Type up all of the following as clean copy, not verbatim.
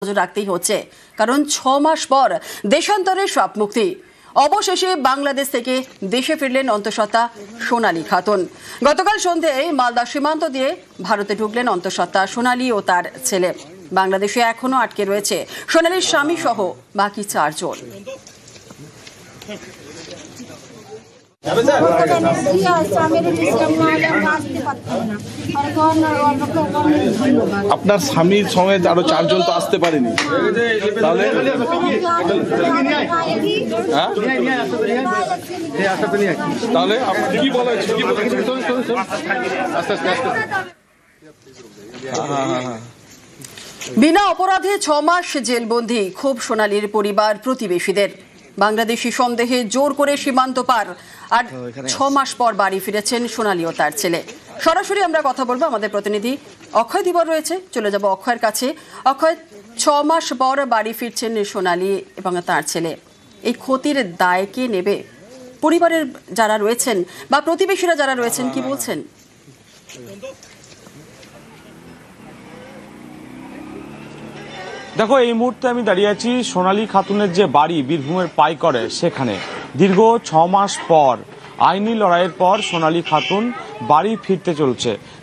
নজর রাখতেই হচ্ছে, কারণ 6 মাস পর দেশান্তরের সব মুক্তি। অবশেষে বাংলাদেশ থেকে দেশে ফিরলেন অন্তঃসত্ত্বা সোনালী খাতুন। গতকাল সন্ধ্যায় মালদা সীমান্ত দিয়ে ভারতে ঢুকলেন অন্তঃসত্ত্বা সোনালী ও তার ছেলে। বাংলাদেশে এখনো আটকে রয়েছে সোনালীর স্বামী সহ বাকি 4 জন। আপনার স্বামীর সঙ্গে আরো 4 জন তো আসতে পারেনি, তাহলে তাহলে কি বলা হয়েছে? বিনা অপরাধে 6 মাস জেলবন্দি ক্ষোভ সোনালীর পরিবার প্রতিবেশীদের। বাংলাদেশি সন্দেহে জোর করে সীমান্ত পার, আর 6 মাস পর বাড়ি ফিরেছেন সোনালী ও তার ছেলে। সরাসরি আমরা কথা বলবো, আমাদের প্রতিনিধি অক্ষয় দিবর রয়েছে, চলে যাব অক্ষয়ের কাছে। অক্ষয়, 6 মাস পর বাড়ি ফিরছেন সোনালী এবং তার ছেলে, এই ক্ষতির দায় কে নেবে? পরিবারের যারা রয়েছেন বা প্রতিবেশীরা যারা রয়েছেন কি বলছেন? দেখো, এই মুহূর্তে আমি দাঁড়িয়ে আছি সোনালী খাতুনের যে বাড়ি বীরভূমের পাইকরে, সেখানে দীর্ঘ 6 মাস পর আইনি লড়াইয়ের পর সোনালী খাতুন বাড়ি ফিরতে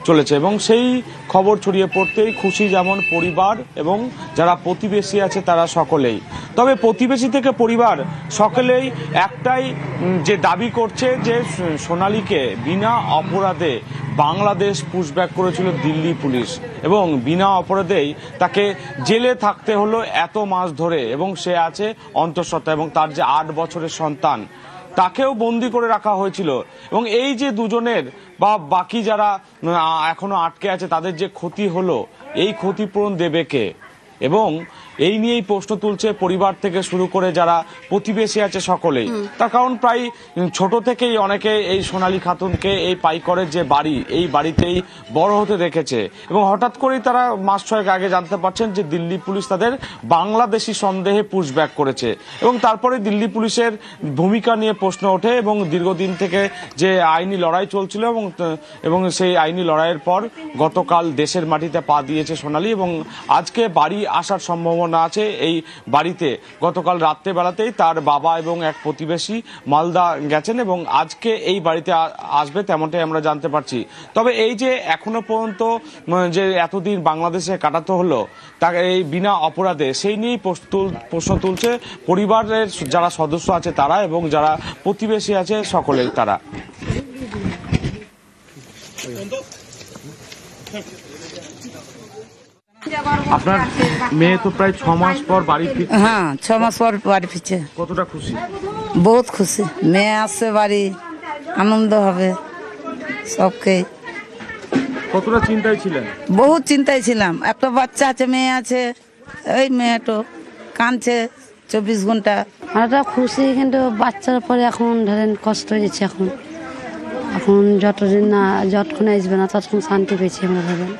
চলেছে এবং সেই খবর ছড়িয়ে পড়তেই খুশি যেমন পরিবার এবং যারা প্রতিবেশী আছে তারা সকলেই। তবে প্রতিবেশী থেকে পরিবার সকলেই একটাই যে দাবি করছে যে সোনালীকে বিনা অপরাধে বাংলাদেশ পুশব্যাক করেছিল দিল্লি পুলিশ এবং বিনা অপরাধেই তাকে জেলে থাকতে হলো এত মাস ধরে, এবং সে আছে অন্তঃসত্ত্বা এবং তার যে 8 বছরের সন্তান তাকেও বন্দি করে রাখা হয়েছিল। এবং এই যে দুজনের বা বাকি যারা এখনো আটকে আছে তাদের যে ক্ষতি হলো, এই ক্ষতিপূরণ দেবে কে? এবং এই নিয়েই প্রশ্ন তুলছে পরিবার থেকে শুরু করে যারা প্রতিবেশী আছে সকলেই। তার কারণ প্রায় ছোট থেকেই অনেকে এই সোনালী খাতুনকে এই পাইকরের যে বাড়ি, এই বাড়িতেই বড় হতে দেখেছে এবং হঠাৎ করেই তারা মাস 6 আগে জানতে পারছেন যে দিল্লি পুলিশ তাদের বাংলাদেশি সন্দেহে পুশব্যাক করেছে এবং তারপরে দিল্লি পুলিশের ভূমিকা নিয়ে প্রশ্ন ওঠে এবং দীর্ঘদিন থেকে যে আইনি লড়াই চলছিল এবং সেই আইনি লড়াইয়ের পর গতকাল দেশের মাটিতে পা দিয়েছে সোনালী এবং আজকে বাড়ি আসার সম্ভাবনা আছে। এই বাড়িতে গতকাল রাত্রেবেলাতেই তার বাবা এবং এক প্রতিবেশী মালদা গেছেন এবং আজকে এই বাড়িতে আসবে তেমনটাই আমরা জানতে পারছি। তবে এই যে এখনো পর্যন্ত যে এতদিন বাংলাদেশে কাটাতে হলো তাকে এই বিনা অপরাধে, সেই নিয়েই প্রশ্ন তুলছে পরিবারের যারা সদস্য আছে তারা এবং যারা প্রতিবেশী আছে সকলেই তারা। আপনার মেয়ে তো প্রায় 6 মাস পর বাড়ি ফিরছে। হ্যাঁ, 6 মাস পর বাড়ি ফিরছে। কতটা খুশি? বহুত খুশি। মেয়ে আসছে বাড়ি, আনন্দ হবে সবকে। কতটা চিন্তায় ছিলেন? বহুত চিন্তায় ছিলাম। একটা বাচ্চা আছে, মেয়ে আছে, ওই মেয়েটো কাঁদছে 24 ঘন্টা। আমরা খুশি, কিন্তু বাচ্চার পরে এখন ধরেন কষ্ট হয়েছে। এখন যতক্ষণ আসবে না ততক্ষণ শান্তি পেয়েছি আমরা ভাবেন।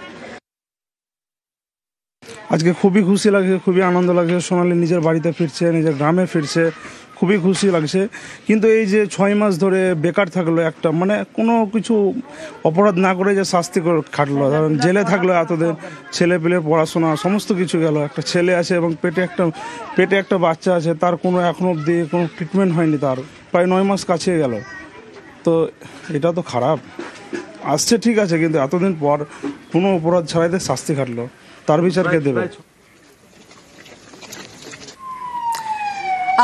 আজকে খুবই খুশি লাগছে, খুবই আনন্দ লাগছে। সোনালী নিজের বাড়িতে ফিরছে, নিজের গ্রামে ফিরছে, খুবই খুশি লাগছে। কিন্তু এই যে 6 মাস ধরে বেকার থাকলো, একটা মানে কোনো কিছু অপরাধ না করে যে শাস্তি করে খাটলো, ধরেন জেলে থাকলো এতদিন, ছেলে পেলে পড়াশোনা সমস্ত কিছু গেল। একটা ছেলে আছে এবং পেটে একটা বাচ্চা আছে, তার কোনো এখনো অবধি কোনো ট্রিটমেন্ট হয়নি, তার প্রায় 9 মাস কাছে গেল। তো এটা তো খারাপ। আসছে ঠিক আছে, কিন্তু এতদিন পর কোনো অপরাধ ছাড়াই শাস্তি খাটলো, তার বিচার কে দেবে?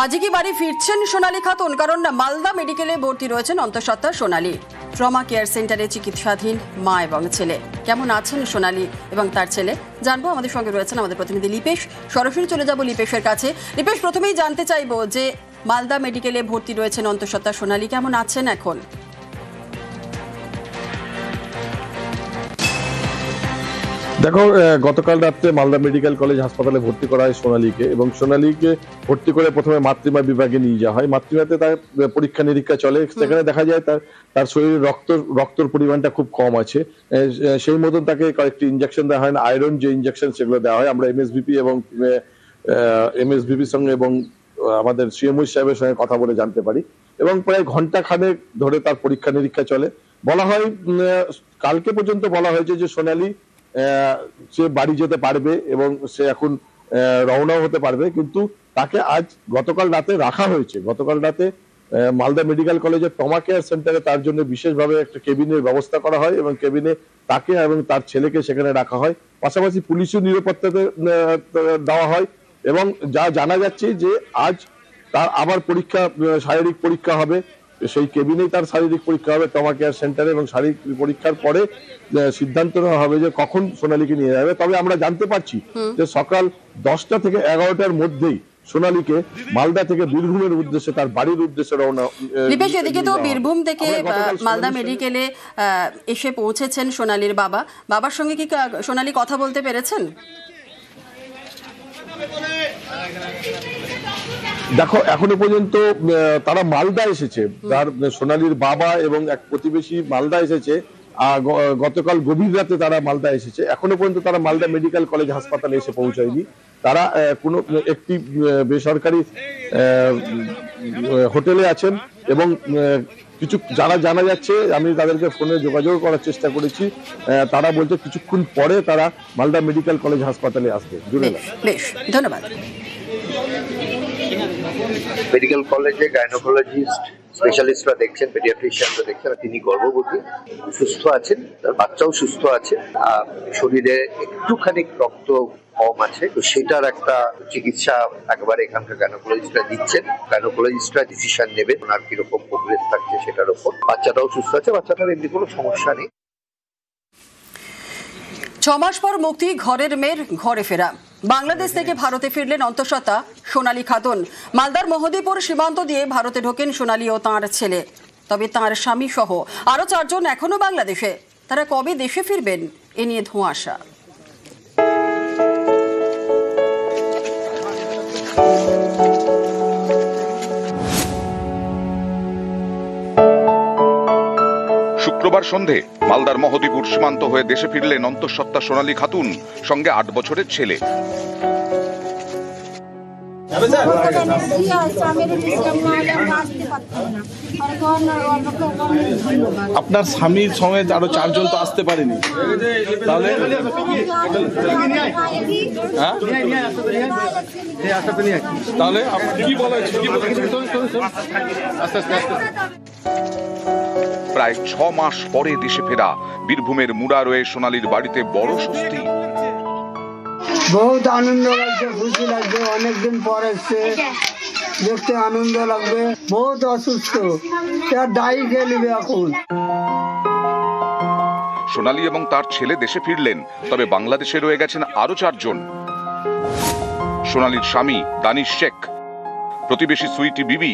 আজকে কি বাড়ি ফিরছেন সোনালী খাতুন? কারণ মালদা মেডিকেলে ভর্তি রয়েছেন অন্তঃসত্ত্বা সোনালী। ট্রমা কেয়ার সেন্টারে চিকিৎসাধীন মা এবং ছেলে। কেমন আছেন সোনালী এবং তার ছেলে জানবো। আমাদের সঙ্গে রয়েছেন আমাদের প্রতিনিধি লিপেশ। সরাসরি চলে যাব লিপেশের কাছে। লিপেশ, প্রথমেই জানতে চাইবো যে মালদা মেডিকেলে ভর্তি রয়েছেন অন্তঃসত্ত্বা সোনালী, কেমন আছেন এখন? দেখো, গতকাল রাত্রে মালদা মেডিকেল কলেজ হাসপাতালে ভর্তি করা হয় সোনালীকে এবং সোনালীকে ভর্তি করে প্রথমে মাতৃমা বিভাগে নিয়ে যাওয়া হয়। মাতৃমাতে তার পরীক্ষা নিরীক্ষা চলে, সেখানে দেখা যায় তার শরীরে রক্তর পরিমাণটা খুব কম আছে। সেই মতন তাকে কয়েকটি ইনজেকশন দেওয়া হয়, আয়রন যে ইনজেকশন সেগুলো দেওয়া হয়। আমরা এমএসভিপির সঙ্গে এবং আমাদের সিএমও সাহেবের সঙ্গে কথা বলে জানতে পারি এবং প্রায় ঘন্টা খানেক ধরে তার পরীক্ষা নিরীক্ষা চলে। বলা হয় কালকে পর্যন্ত বলা হয়েছে যে সোনালী সে বাড়ি যেতে পারবে এবং সে এখন রওনাও হতে পারবে, কিন্তু তাকে আজ গতকাল রাতে রাখা হয়েছে। গতকাল রাতে মালদা মেডিকেল কলেজের ট্রমা কেয়ার সেন্টারে তার জন্য বিশেষভাবে একটা কেবিনের ব্যবস্থা করা হয় এবং কেবিনে তাকে এবং তার ছেলেকে সেখানে রাখা হয়। পাশাপাশি পুলিশও নিরাপত্তা দেওয়া হয় এবং যা জানা যাচ্ছে যে আজ তার আবার শারীরিক পরীক্ষা হবে, সেই কেবিনেই তার শারীরিক পরীক্ষা হবে ট্রমা কেয়ার সেন্টারে, এবং শারীরিক পরীক্ষার পরে সিদ্ধান্ত নেওয়া হবে যে কখন সোনালীকে নিয়ে যাবে। তবে আমরা জানতে পারছি যে সকাল 10টা থেকে 11টার মধ্যেই সোনালীকে মালদা থেকে বীরভূমের উদ্দেশ্যে তার বাড়ির উদ্দেশ্যে রওনা। দীপেশ, এদিকে তো বীরভূম থেকে মালদা মেডিকেলে এসে পৌঁছেছেন সোনালীর বাবা। বাবার সঙ্গে কি সোনালী কথা বলতে পেরেছেন? দেখো, এখনো পর্যন্ত তারা মালদা এসেছে, তার সোনালীর বাবা এবং এক প্রতিবেশী মালদা এসেছে। গতকাল গভীর রাতে তারা মালদা এসেছে। এখনো পর্যন্ত তারা মালদা মেডিকেল কলেজ হাসপাতালে এসে পৌঁছায়নি। তারা কোনো একটি বেসরকারি হোটেলে আছেন এবং কিছু যারা জানা যাচ্ছে, আমি তাদেরকে ফোনে যোগাযোগ করার চেষ্টা করেছি, তারা বলছে কিছুক্ষণ পরে তারা মালদা মেডিকেল কলেজ হাসপাতালে আসবে। বেশ, ধন্যবাদ। মেডিকেল কলেজে গাইনোকোলজিস্ট স্পেশালিস্টরা দেখছেন, পেডিয়াট্রিশিয়ানরা দেখছেন। তিনি গর্ভবতী, সুস্থ আছেন, তার বাচ্চাও সুস্থ আছে। শরীরে একটুখানি রক্ত কম আছে, তো সেটার একটা চিকিৎসা একেবারে এখানকার গাইনোকোলজিস্টরা দিচ্ছেন। গাইনোকোলজিস্টরা ডিসিশন নেবেন ওনার কিরকম প্রোগ্রেস থাকছে সেটার উপর। বাচ্চাটাও সুস্থ আছে, বাচ্চাটার এমনি কোনো সমস্যা নেই। 6 মাস পর মুক্তি ঘরের মেয়ের ঘরে ফেরা। বাংলাদেশ থেকে ভারতে ফিরলেন অন্তঃসত্ত্বা সোনালী খাতুন। মালদার মহদীপুর সীমান্ত দিয়ে ভারতে ঢোকেন সোনালী ও তাঁর ছেলে। তবে তাঁর স্বামী সহ আরো 4 জন এখনো বাংলাদেশে। তারা কবে দেশে ফিরবেন এ নিয়ে ধোঁয়াশা। শুক্রবার সন্ধে মালদার মহদীপুর সীমান্ত হয়ে দেশে ফিরলেন অন্তঃসত্ত্বা সোনালী খাতুন, সঙ্গে 8 বছরের ছেলে। আপনার স্বামীর সমেত আরো 4 জন তো আসতে পারেনি, তাহলে তাহলে কি বলা হয়েছে? প্রায় 6 মাস পরে দেশে ফেরা বীরভূমের মুরারোয়ে সোনালীর বাড়িতে বড় স্বস্তি। বহুত আনন্দ লাগছে, খুশি লাগছে, অনেকদিন পর এসছে, দেখতে আনন্দ লাগবে। বহুত অসুস্থ, ডাই খেয়ে নেবে এখন। সোনালী এবং তার ছেলে দেশে ফিরলেন, তবে বাংলাদেশে রয়ে গেছেন আরো 4 জন। সোনালীর স্বামী দানিশ শেখ, প্রতিবেশী সুইটি বিবি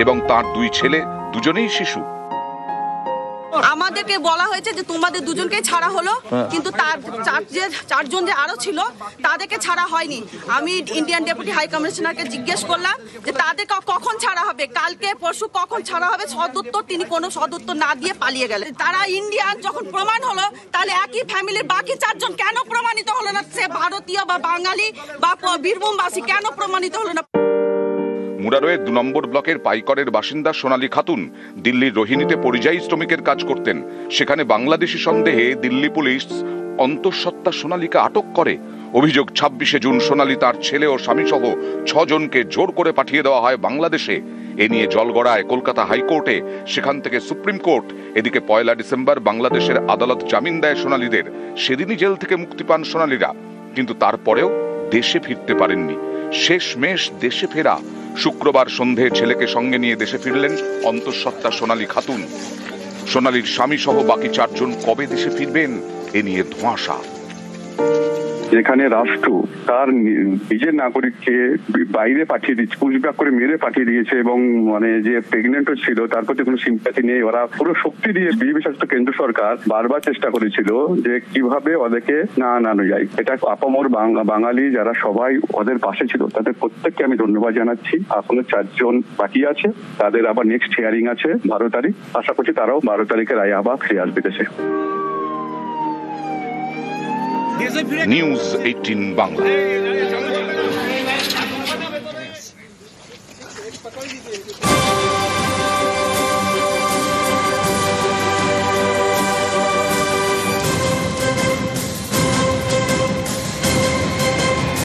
এবং তার 2 ছেলে, দুজনেই শিশু। আমাদেরকে বলা হয়েছে যে তোমাদের দুজনকে ছাড়া হলো, কিন্তু তার 4 জন যে আরো ছিল তাদেরকে ছাড়া হয়নি। আমি ইন্ডিয়ান ডেপুটি হাই কমিশনারকে জিজ্ঞেস করলাম যে তাদের কখন ছাড়া হবে, কালকে পরশু কখন ছাড়া হবে সদুত্তর। তিনি কোনো সদুত্তর না দিয়ে পালিয়ে গেলেন। তারা ইন্ডিয়ান যখন প্রমাণ হলো, তাহলে একই ফ্যামিলির বাকি 4 জন কেন প্রমাণিত হলো না? সে ভারতীয় বা বাঙালি বা বীরভূমবাসী কেন প্রমাণিত হলো না? মুরারোয়ের 2 নম্বর ব্লকের পাইকরের বাসিন্দা সোনালী খাতুন দিল্লির রোহিণীতে পরিযায়ী শ্রমিকের কাজ করতেন। সেখানে বাংলাদেশি সন্দেহে দিল্লি পুলিশ অন্তঃসত্ত্বা সোনালীকে আটক করে। অভিযোগ, 26শে জুন সোনালী তার ছেলে ও স্বামী সহ 6 জনকে জোর করে পাঠিয়ে দেওয়া হয় বাংলাদেশে। এ নিয়ে জলগড়ায় কলকাতা হাইকোর্টে, সেখান থেকে সুপ্রিম কোর্ট। এদিকে 1 ডিসেম্বর বাংলাদেশের আদালত জামিন দেয় সোনালীদের। সেদিনই জেল থেকে মুক্তি পান সোনালীরা, কিন্তু তারপরেও দেশে ফিরতে পারেননি। শেষমেশ দেশে ফেরা। শুক্রবার সন্ধে ছেলেকে সঙ্গে নিয়ে দেশে ফিরলেন অন্তঃসত্ত্বা সোনালী খাতুন। সোনালীর স্বামী সহ বাকি 4 জন কবে দেশে ফিরবেন এ নিয়ে ধোঁয়াশা। যেখানে রাষ্ট্র তার নিজের নাগরিককে বাইরে পাঠিয়ে দিচ্ছে, পুশব্যাক করে মেরে পাঠিয়ে দিয়েছে, এবং মানে যে প্রেগনেন্টও ছিল তার প্রতি কোনো সিম্প্যাথি নেই। ওরা পুরো শক্তি দিয়ে বিজেপি শাসিত কেন্দ্র সরকার বারবার চেষ্টা করেছিল যে কিভাবে ওদেরকে না আনানো যায়। এটা আপামর বাঙালি যারা সবাই ওদের পাশে ছিল, তাদের প্রত্যেককে আমি ধন্যবাদ জানাচ্ছি। এখনো 4 জন বাকি আছে, তাদের আবার নেক্সট হিয়ারিং আছে 12 তারিখ। আশা করছি তারাও 12 তারিখের আগে আবার ফিরে আসবে দেশে। নিউজ 18 বাংলা।